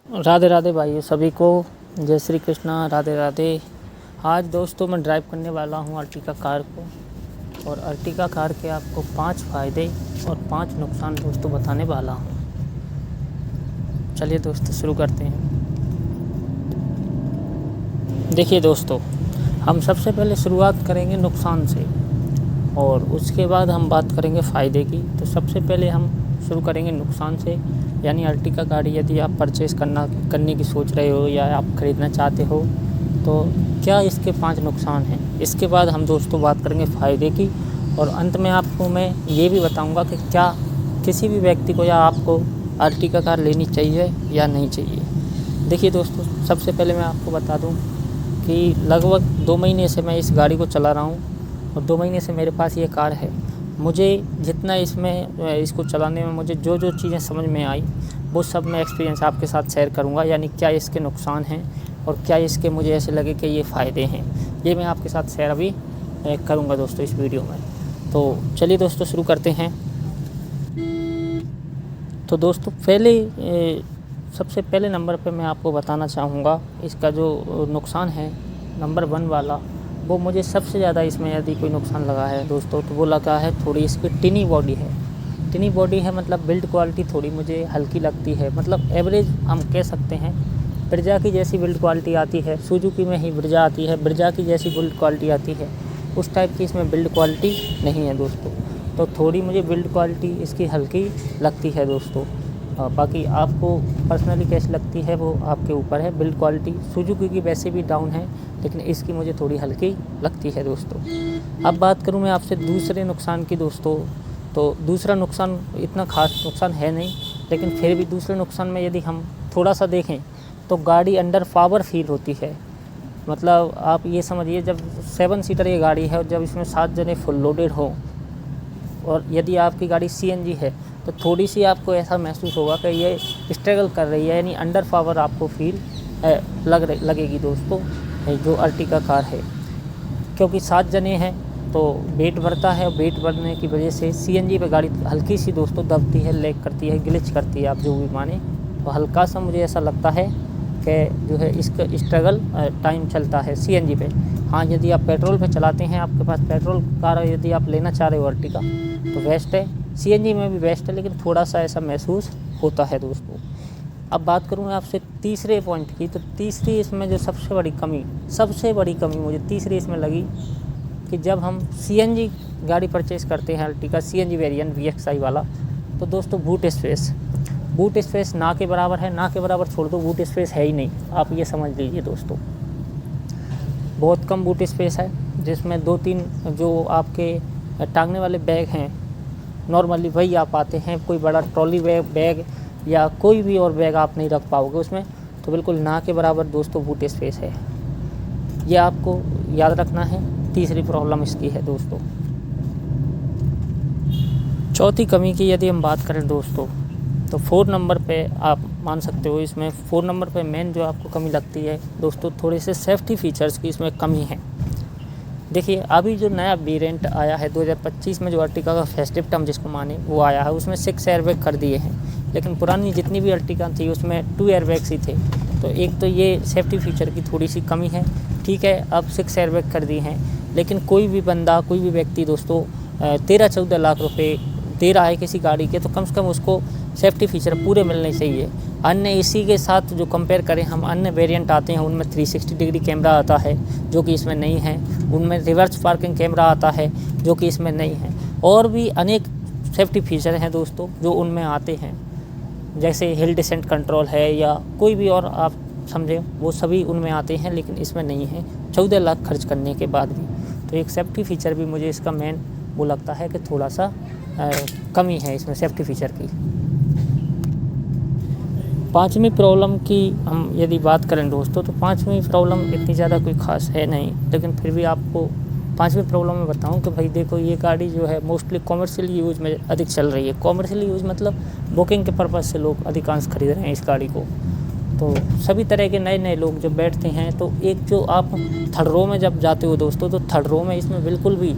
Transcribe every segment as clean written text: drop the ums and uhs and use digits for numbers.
राधे राधे भाइयों सभी को, जय श्री कृष्णा, राधे राधे। आज दोस्तों मैं ड्राइव करने वाला हूँ अर्टिगा कार को, और अर्टिगा कार के आपको 5 फ़ायदे और 5 नुकसान दोस्तों बताने वाला हूँ। चलिए दोस्तों शुरू करते हैं। देखिए दोस्तों, हम सबसे पहले शुरुआत करेंगे नुकसान से और उसके बाद हम बात करेंगे फ़ायदे की। तो सबसे पहले हम शुरू करेंगे नुकसान से, यानी अर्टिगा गाड़ी यदि आप परचेज़ करने की सोच रहे हो या आप ख़रीदना चाहते हो तो क्या इसके 5 नुकसान हैं। इसके बाद हम दोस्तों बात करेंगे फ़ायदे की, और अंत में आपको मैं ये भी बताऊंगा कि क्या किसी भी व्यक्ति को या आपको अर्टिगा कार लेनी चाहिए या नहीं चाहिए। देखिए दोस्तों, सबसे पहले मैं आपको बता दूं कि लगभग 2 महीने से मैं इस गाड़ी को चला रहा हूं और 2 महीने से मेरे पास ये कार है। मुझे जितना इसको चलाने में मुझे जो चीज़ें समझ में आई वो सब मैं एक्सपीरियंस आपके साथ शेयर करूंगा, यानी क्या इसके नुकसान हैं और क्या इसके मुझे ऐसे लगे कि ये फ़ायदे हैं, ये मैं आपके साथ शेयर अभी करूंगा दोस्तों इस वीडियो में। तो चलिए दोस्तों शुरू करते हैं। तो दोस्तों सबसे पहले नंबर पे मैं आपको बताना चाहूँगा इसका जो नुकसान है, नंबर 1 वाला, वो मुझे सबसे ज़्यादा इसमें यदि कोई नुकसान लगा है दोस्तों तो वो लगा है थोड़ी इसकी टिनी बॉडी है। टिनी बॉडी है मतलब बिल्ड क्वालिटी थोड़ी मुझे हल्की लगती है, मतलब एवरेज हम कह सकते हैं। ब्रेजा की जैसी बिल्ड क्वालिटी आती है, सुजुकी में ही ब्रेजा आती है, ब्रेजा की जैसी बिल्ड क्वालिटी आती है, उस टाइप की इसमें बिल्ड क्वालिटी नहीं है दोस्तों। तो थोड़ी मुझे बिल्ड क्वालिटी इसकी हल्की लगती है दोस्तों। बाकी आपको पर्सनली कैसी लगती है वो आपके ऊपर है। बिल्ड क्वालिटी सुजुकी की वैसे भी डाउन है, लेकिन इसकी मुझे थोड़ी हल्की लगती है दोस्तों। अब बात करूं मैं आपसे दूसरे नुकसान की दोस्तों, तो दूसरा नुकसान इतना खास नुकसान है नहीं, लेकिन फिर भी दूसरे नुकसान में यदि हम थोड़ा सा देखें तो गाड़ी अंडर पावर फील होती है। मतलब आप ये समझिए, जब 7 सीटर ये गाड़ी है और जब इसमें 7 जने फुल लोडेड हों और यदि आपकी गाड़ी CNG है तो थोड़ी सी आपको ऐसा महसूस होगा कि ये स्ट्रगल कर रही है, यानी अंडर पावर आपको फील लगेगी दोस्तों जो अर्टिगा कार है। क्योंकि 7 जने हैं तो वेट बढ़ता है, और वेट बढ़ने की वजह से CNG पे गाड़ी हल्की सी दोस्तों दबती है, लैग करती है, ग्लिच करती है, आप जो भी माने। तो हल्का सा मुझे ऐसा लगता है कि जो है इसका स्ट्रगल टाइम चलता है CNG पे। हाँ, यदि आप पेट्रोल पे चलाते हैं, आपके पास पेट्रोल कार यदि आप लेना चाह रहे हो अर्टिगा तो बेस्ट है, CNG में भी बेस्ट है, लेकिन थोड़ा सा ऐसा महसूस होता है दोस्तों। अब बात करूँ मैं आपसे तीसरे पॉइंट की, तो तीसरी इसमें जो सबसे बड़ी कमी मुझे तीसरी इसमें लगी कि जब हम CNG गाड़ी परचेज़ करते हैं अर्टिगा CNG वेरिएंट VXI वाला, तो दोस्तों बूट स्पेस ना के बराबर है। ना के बराबर छोड़ दो, बूट स्पेस है ही नहीं, आप ये समझ लीजिए दोस्तों। बहुत कम बूट स्पेस है, जिसमें 2-3 जो आपके टांगने वाले बैग हैं नॉर्मली वही आप आते हैं। कोई बड़ा ट्रॉली बैग या कोई भी और बैग आप नहीं रख पाओगे उसमें। तो बिल्कुल ना के बराबर दोस्तों बूट स्पेस है, ये आपको याद रखना है। तीसरी प्रॉब्लम इसकी है दोस्तों। चौथी कमी की यदि हम बात करें दोस्तों, तो 4 नंबर पे आप मान सकते हो। इसमें 4 नंबर पे मेन जो आपको कमी लगती है दोस्तों, थोड़े से सेफ्टी फीचर्स की इसमें कमी है। देखिए, अभी जो नया वेरिएंट आया है 2025 में, जो अर्टिगा का फेस्टिव टर्म जिसको माने वो आया है, उसमें 6 एयरबैग कर दिए हैं। लेकिन पुरानी जितनी भी अर्टिगा थी उसमें 2 एयरबैग्स ही थे। तो एक तो ये सेफ्टी फीचर की थोड़ी सी कमी है। ठीक है, अब 6 एयरबैग कर दिए हैं, लेकिन कोई भी व्यक्ति दोस्तों 13-14 लाख रुपए दे रहा है किसी गाड़ी के, तो कम से कम उसको सेफ्टी फीचर पूरे मिलने चाहिए। अन्य इसी के साथ जो कंपेयर करें हम, अन्य वेरिएंट आते हैं उनमें 360 डिग्री कैमरा आता है जो कि इसमें नहीं है, उनमें रिवर्स पार्किंग कैमरा आता है जो कि इसमें नहीं है, और भी अनेक सेफ्टी फीचर हैं दोस्तों जो उनमें आते हैं, जैसे हिल डिसेंट कंट्रोल है या कोई भी और आप समझें, वो सभी उनमें आते हैं, लेकिन इसमें नहीं है 14 लाख खर्च करने के बाद भी। तो एक सेफ्टी फीचर भी मुझे इसका मेन वो लगता है कि थोड़ा सा कमी है इसमें सेफ्टी फीचर की। 5वीं प्रॉब्लम की हम यदि बात करें दोस्तों, तो 5वीं प्रॉब्लम इतनी ज़्यादा कोई ख़ास है नहीं, लेकिन फिर भी आपको 5वीं प्रॉब्लम में बताऊं कि भाई देखो, ये गाड़ी जो है मोस्टली कॉमर्शियल यूज़ में अधिक चल रही है। कॉमर्शियल यूज़ मतलब बुकिंग के पर्पज़ से लोग अधिकांश खरीद रहे हैं इस गाड़ी को। तो सभी तरह के नए लोग जब बैठते हैं, तो एक जो आप थर्ड रो में जब जाते हो दोस्तों, तो थर्ड रो में इसमें बिल्कुल भी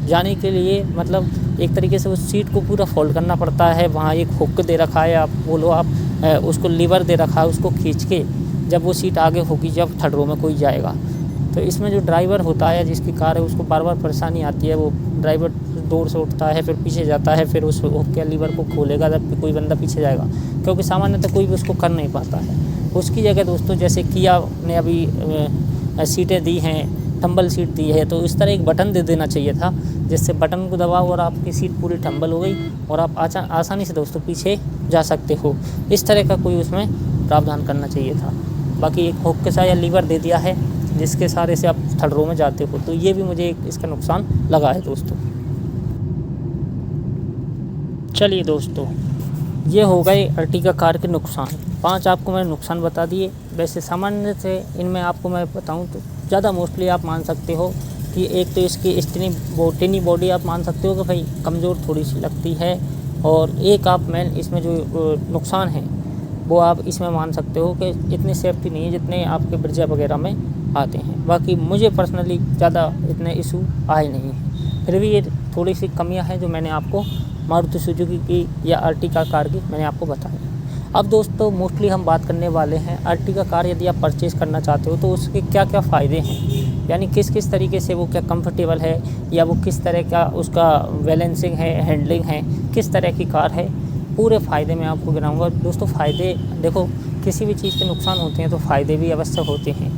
जाने के लिए मतलब एक तरीके से उस सीट को पूरा फोल्ड करना पड़ता है। वहाँ एक हुक दे रखा है, आप बोलो आप उसको लीवर दे रखा है, उसको खींच के जब वो सीट आगे होगी, जब थर्ड रो में कोई जाएगा, तो इसमें जो ड्राइवर होता है जिसकी कार है उसको बार बार परेशानी आती है। वो ड्राइवर डोर से उठता है, फिर पीछे जाता है, फिर उस क्या लीवर को खोलेगा जब कोई बंदा पीछे जाएगा, क्योंकि सामान्यतः कोई भी उसको कर नहीं पाता है। उसकी जगह दोस्तों जैसे किया ने अभी सीटें दी हैं, टम्बल सीट दी है, तो इस तरह एक बटन दे देना चाहिए था, जिससे बटन को दबाओ और आपकी सीट पूरी टम्बल हो गई और आप आसानी से दोस्तों पीछे जा सकते हो। इस तरह का कोई उसमें प्रावधान करना चाहिए था। बाकी एक हुक के साथ या लीवर दे दिया है जिसके सहारे से आप थर्ड रो में जाते हो, तो ये भी मुझे इसका नुकसान लगा है दोस्तों। चलिए दोस्तों, ये हो गए अर्टिगा कार के नुकसान। 5 आपको मैंने नुकसान बता दिए। वैसे सामान्य से इनमें आपको मैं बताऊं तो ज़्यादा मोस्टली आप मान सकते हो कि एक तो इसकी टिनी बॉडी आप मान सकते हो कि भाई कमज़ोर थोड़ी सी लगती है, और एक आप मेन इसमें जो नुकसान है वो आप इसमें मान सकते हो कि इतनी सेफ्टी नहीं है जितने आपके ब्रिजा वगैरह में आते हैं। बाकी मुझे पर्सनली ज़्यादा इतने इशू आए नहीं हैं, फिर भी ये थोड़ी सी कमियां हैं जो मैंने आपको मारुति सुजुकी की या अर्टिगा कार की मैंने आपको बताई। अब दोस्तों मोस्टली हम बात करने वाले हैं अर्टिगा कार यदि आप परचेज़ करना चाहते हो तो उसके क्या क्या फ़ायदे हैं, यानी किस किस तरीके से वो क्या कंफर्टेबल है, या वो किस तरह का उसका बैलेंसिंग है, हैंडलिंग है, किस तरह की कार है, पूरे फ़ायदे मैं आपको गिनाऊंगा। दोस्तों फ़ायदे देखो, किसी भी चीज़ के नुकसान होते हैं तो फ़ायदे भी अवश्य होते हैं।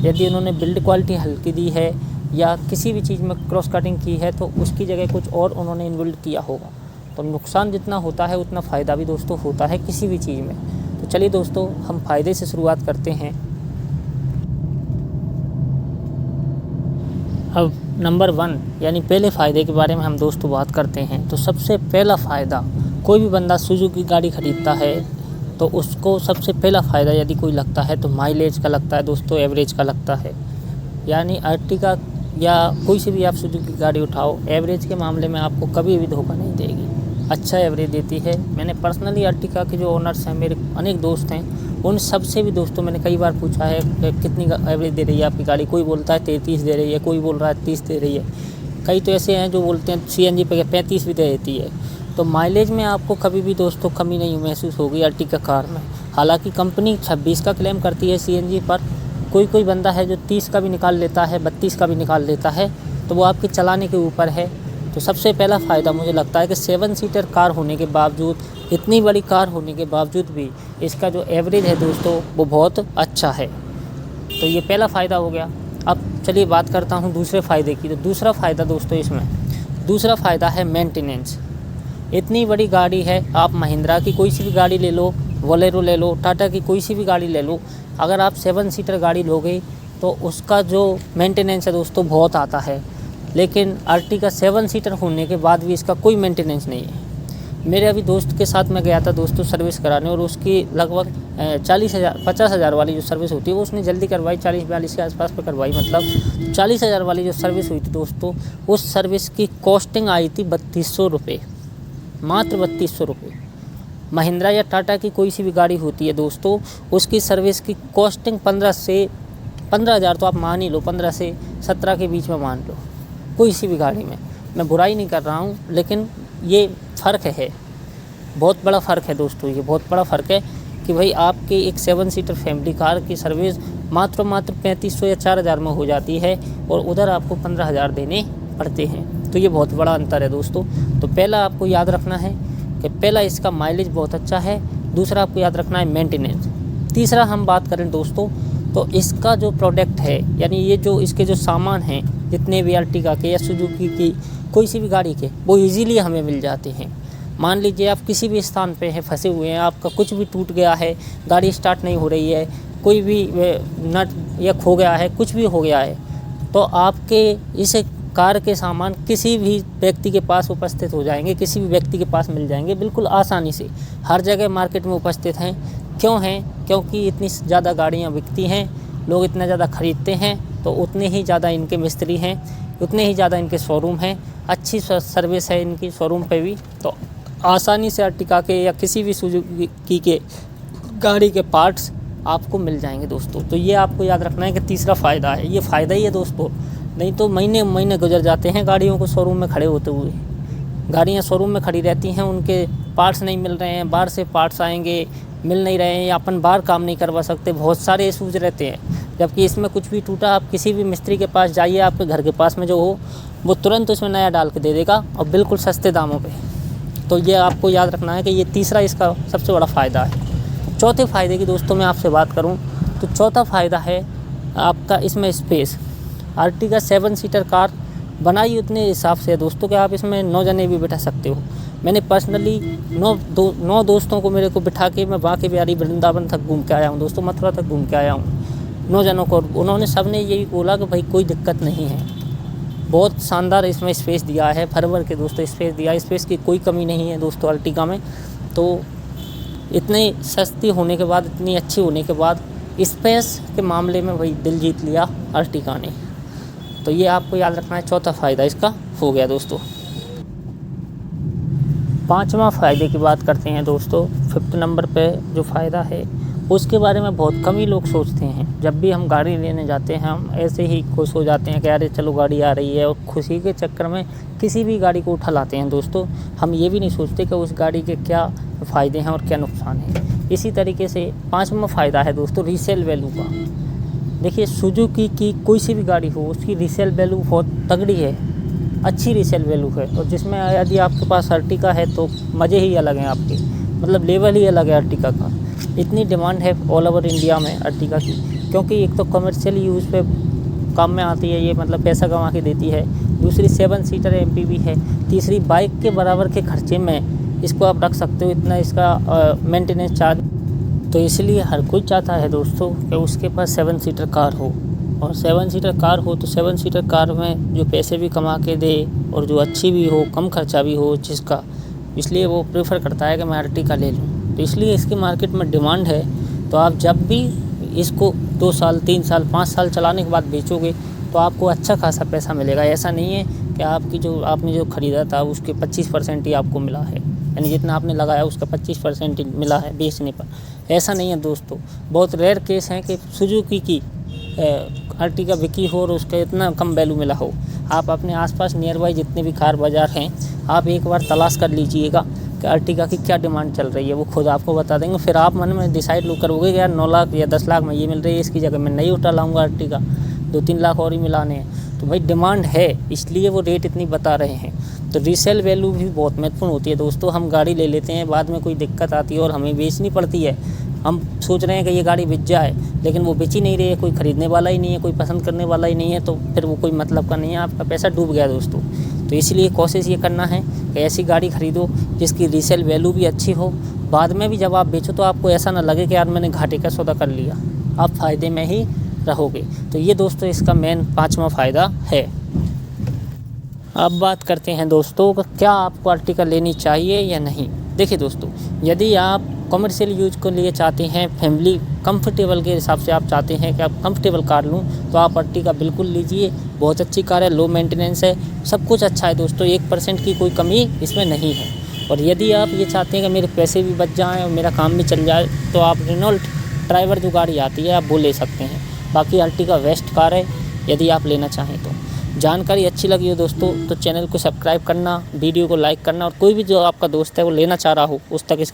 यदि उन्होंने बिल्ड क्वालिटी हल्की दी है या किसी भी चीज़ में क्रॉस कटिंग की है तो उसकी जगह कुछ और उन्होंने इन्बिल्ड किया होगा, तो नुकसान जितना होता है उतना फ़ायदा भी दोस्तों होता है किसी भी चीज़ में। तो चलिए दोस्तों, हम फ़ायदे से शुरुआत करते हैं। अब नंबर 1 यानी पहले फ़ायदे के बारे में हम दोस्तों बात करते हैं। तो सबसे पहला फ़ायदा, कोई भी बंदा सुजुकी गाड़ी ख़रीदता है तो उसको सबसे पहला फ़ायदा यदि कोई लगता है तो माइलेज का लगता है दोस्तों, एवरेज का लगता है। यानी अर्टिगा या कोई सी भी आप सुजुकी गाड़ी उठाओ, एवरेज के मामले में आपको कभी भी धोखा नहीं देगी, अच्छा एवरेज देती है। मैंने पर्सनली अर्टिगा के जो ओनर्स हैं, मेरे अनेक दोस्त हैं, उन सब से भी दोस्तों मैंने कई बार पूछा है कि कितनी एवरेज दे रही है आपकी गाड़ी। कोई बोलता है 33 दे रही है, कोई बोल रहा है 30 दे रही है, कई तो ऐसे हैं जो बोलते हैं CNG पे 35 भी दे देती है। तो माइलेज में आपको कभी भी दोस्तों कमी नहीं महसूस होगी अर्टिगा कार में। हालांकि कंपनी 26 का क्लेम करती है CNG पर, कोई बंदा है जो 30 का भी निकाल लेता है, 32 का भी निकाल लेता है, तो वो आपके चलाने के ऊपर है। तो सबसे पहला फ़ायदा मुझे लगता है कि 7 सीटर कार होने के बावजूद, इतनी बड़ी कार होने के बावजूद भी इसका जो एवरेज है दोस्तों वो बहुत अच्छा है। तो ये पहला फ़ायदा हो गया। अब चलिए बात करता हूँ दूसरे फ़ायदे की। तो दूसरा फ़ायदा दोस्तों इसमें, दूसरा फ़ायदा है मेंटेनेंस। इतनी बड़ी गाड़ी है, आप महिंद्रा की कोई सी भी गाड़ी ले लो, बोलेरो ले लो, टाटा की कोई सी भी गाड़ी ले लो, अगर आप 7 सीटर गाड़ी लोगे तो उसका जो मेंटेनेंस है दोस्तों बहुत आता है। लेकिन अर्टिगा 7 सीटर होने के बाद भी इसका कोई मेंटेनेंस नहीं है। मेरे अभी दोस्त के साथ मैं गया था दोस्तों सर्विस कराने, और उसकी लगभग 50,000 वाली जो सर्विस होती है वो उसने जल्दी करवाई, 40-42 के आसपास पे करवाई। मतलब 40,000 वाली जो सर्विस हुई थी दोस्तों, उस सर्विस की कॉस्टिंग आई थी 3200 रुपये, मात्र 3200 रुपये। महिंद्रा या टाटा की कोई सी भी गाड़ी होती है दोस्तों, उसकी सर्विस की कॉस्टिंग 15,000 तो आप मान ही लो, 15 से 17 के बीच में मान लो कोई सी भी गाड़ी में। मैं बुराई नहीं कर रहा हूँ, लेकिन ये फ़र्क है, बहुत बड़ा फ़र्क है दोस्तों। ये बहुत बड़ा फ़र्क है कि भाई आपके एक 7 सीटर फैमिली कार की सर्विस मात्र 3500 या 4000 में हो जाती है, और उधर आपको 15,000 देने पड़ते हैं। तो ये बहुत बड़ा अंतर है दोस्तों। तो पहला आपको याद रखना है कि पहला इसका माइलेज बहुत अच्छा है, दूसरा आपको याद रखना है मेंटेनेंस। तीसरा हम बात करें दोस्तों तो इसका जो प्रोडक्ट है, यानी ये जो इसके जो सामान हैं जितने भी अर्टिगा के या सुजुकी की कोई सी भी गाड़ी के, वो इजीली हमें मिल जाते हैं। मान लीजिए आप किसी भी स्थान पे हैं, फंसे हुए हैं, आपका कुछ भी टूट गया है, गाड़ी स्टार्ट नहीं हो रही है, कोई भी नट या खो गया है, कुछ भी हो गया है, तो आपके इस कार के सामान किसी भी व्यक्ति के पास उपस्थित हो जाएंगे, किसी भी व्यक्ति के पास मिल जाएंगे बिल्कुल आसानी से। हर जगह मार्केट में उपस्थित हैं। क्यों हैं? क्योंकि इतनी ज़्यादा गाड़ियाँ बिकती हैं, लोग इतना ज़्यादा ख़रीदते हैं, तो उतने ही ज़्यादा इनके मिस्त्री हैं, उतने ही ज़्यादा इनके शोरूम हैं, अच्छी सर्विस है इनकी शोरूम पे भी। तो आसानी से अर्टिगा के या किसी भी सुजुकी के गाड़ी के पार्ट्स आपको मिल जाएंगे दोस्तों। तो ये आपको याद रखना है कि तीसरा फ़ायदा है, ये फ़ायदा ही है दोस्तों। नहीं तो महीने गुजर जाते हैं गाड़ियों को शोरूम में खड़े होते हुए। गाड़ियाँ शोरूम में खड़ी रहती हैं, उनके पार्ट्स नहीं मिल रहे हैं, बाहर से पार्ट्स आएंगे, मिल नहीं रहे हैं या अपन बाहर काम नहीं करवा सकते, बहुत सारे इशूज़ रहते हैं। जबकि इसमें कुछ भी टूटा, आप किसी भी मिस्त्री के पास जाइए, आपके घर के पास में जो हो वो तुरंत उसमें नया डाल के दे देगा और बिल्कुल सस्ते दामों पे। तो ये आपको याद रखना है कि ये तीसरा इसका सबसे बड़ा फ़ायदा है। चौथे फ़ायदे की दोस्तों मैं आपसे बात करूँ तो चौथा फ़ायदा है आपका इसमें स्पेस। आर्टिगा 7 सीटर कार बनाई उतने हिसाब से है दोस्तों कि आप इसमें 9 जने भी बिठा सकते हो। मैंने पर्सनली 9 दोस्तों को मेरे को बिठा के मैं बांके बिहारी वृंदावन तक घूम के आया हूँ दोस्तों, मथुरा तक घूम के आया हूँ 9 जनों को। उन्होंने सब ने यही बोला कि भाई कोई दिक्कत नहीं है, बहुत शानदार इसमें स्पेस दिया है, भर के दोस्तों स्पेस दिया है, स्पेस की कोई कमी नहीं है दोस्तों आर्टिगा में। तो इतनी सस्ती होने के बाद, इतनी अच्छी होने के बाद स्पेस के मामले में भाई दिल जीत लिया आर्टिगा ने। तो ये आपको याद रखना है, चौथा फ़ायदा इसका हो गया दोस्तों। पांचवा फ़ायदे की बात करते हैं दोस्तों। 5th नंबर पे जो फ़ायदा है उसके बारे में बहुत कम ही लोग सोचते हैं। जब भी हम गाड़ी लेने जाते हैं हम ऐसे ही खुश हो जाते हैं कि अरे चलो गाड़ी आ रही है, और खुशी के चक्कर में किसी भी गाड़ी को उठा लाते हैं दोस्तों। हम ये भी नहीं सोचते कि उस गाड़ी के क्या फ़ायदे हैं और क्या नुकसान है। इसी तरीके से 5वां फ़ायदा है दोस्तों रीसेल वैल्यू का। देखिए सुजुकी की कोई सी भी गाड़ी हो उसकी रीसेल वैल्यू बहुत तगड़ी है, अच्छी रीसेल वैल्यू है। और जिसमें यदि आपके पास अर्टिगा है तो मज़े ही अलग हैं आपके, मतलब लेवल ही अलग है अर्टिगा का। इतनी डिमांड है ऑल ओवर इंडिया में अर्टिगा की, क्योंकि एक तो कमर्शियल यूज़ पे काम में आती है ये, मतलब पैसा कमा के देती है। दूसरी 7 सीटर MPV है। तीसरी बाइक के बराबर के खर्चे में इसको आप रख सकते हो, इतना इसका मेंटेनेंस चार्ज। तो इसलिए हर कोई चाहता है दोस्तों कि उसके पास 7 सीटर कार हो, और 7 सीटर कार हो तो 7 सीटर कार में जो पैसे भी कमा के दे और जो अच्छी भी हो, कम खर्चा भी हो जिसका, इसलिए वो प्रेफर करता है कि मैं अर्टिगा ले लूँ। तो इसलिए इसकी मार्केट में डिमांड है। तो आप जब भी इसको 2 साल, 3 साल, 5 साल चलाने के बाद बेचोगे तो आपको अच्छा खासा पैसा मिलेगा। ऐसा नहीं है कि आपने जो ख़रीदा था उसके 25% ही आपको मिला है, यानी जितना आपने लगाया उसका 25% ही मिला है बेचने पर। ऐसा नहीं है दोस्तों। बहुत रेयर केस हैं कि सुजुकी की अर्टिगा बिकी हो और उसका इतना कम वैल्यू मिला हो। आप अपने आसपास नियर बाई जितने भी कार बाज़ार हैं आप एक बार तलाश कर लीजिएगा कि अर्टिगा की क्या डिमांड चल रही है, वो खुद आपको बता देंगे। फिर आप मन में डिसाइड करोगे कि यार 9 लाख या 10 लाख में ये मिल रही है, इसकी जगह मैं नहीं उठा लाऊंगा अर्टिगा, 2-3 लाख और ही मिलाने हैं। तो भाई डिमांड है इसलिए वो रेट इतनी बता रहे हैं। तो रीसेल वैल्यू भी बहुत महत्वपूर्ण होती है दोस्तों। हम गाड़ी ले लेते हैं, बाद में कोई दिक्कत आती है और हमें बेचनी पड़ती है। हम सोच रहे हैं कि ये गाड़ी बिक जाए, लेकिन वो बेच ही नहीं रही है, कोई ख़रीदने वाला ही नहीं है, कोई पसंद करने वाला ही नहीं है, तो फिर वो कोई मतलब का नहीं है, आपका पैसा डूब गया दोस्तों। तो इसलिए कोशिश ये करना है कि ऐसी गाड़ी ख़रीदो जिसकी रीसेल वैल्यू भी अच्छी हो। बाद में भी जब आप बेचो तो आपको ऐसा ना लगे कि यार मैंने घाटे का सौदा कर लिया, आप फ़ायदे में ही रहोगे। तो ये दोस्तों इसका मेन 5वां फ़ायदा है। अब बात करते हैं दोस्तों कि क्या आपको अर्टिगा लेनी चाहिए या नहीं। देखिए दोस्तों, यदि आप कमर्शियल यूज के लिए चाहते हैं, फैमिली कंफर्टेबल के हिसाब से आप चाहते हैं कि आप कंफर्टेबल कार लूँ, तो आप अर्टिगा बिल्कुल लीजिए। बहुत अच्छी कार है, लो मेंटेनेंस है, सब कुछ अच्छा है दोस्तों, 1% की कोई कमी इसमें नहीं है। और यदि आप ये चाहते हैं कि मेरे पैसे भी बच जाएँ और मेरा काम भी चल जाए, तो आप रेनॉल्ट ड्राइवर जो गाड़ी आती है आप वो ले सकते हैं। बाकी अर्टिगा बेस्ट कार है यदि आप लेना चाहें तो। जानकारी अच्छी लगी हो दोस्तों तो चैनल को सब्सक्राइब करना, वीडियो को लाइक करना, और कोई भी जो आपका दोस्त है वो लेना चाह रहा हो उस तक इस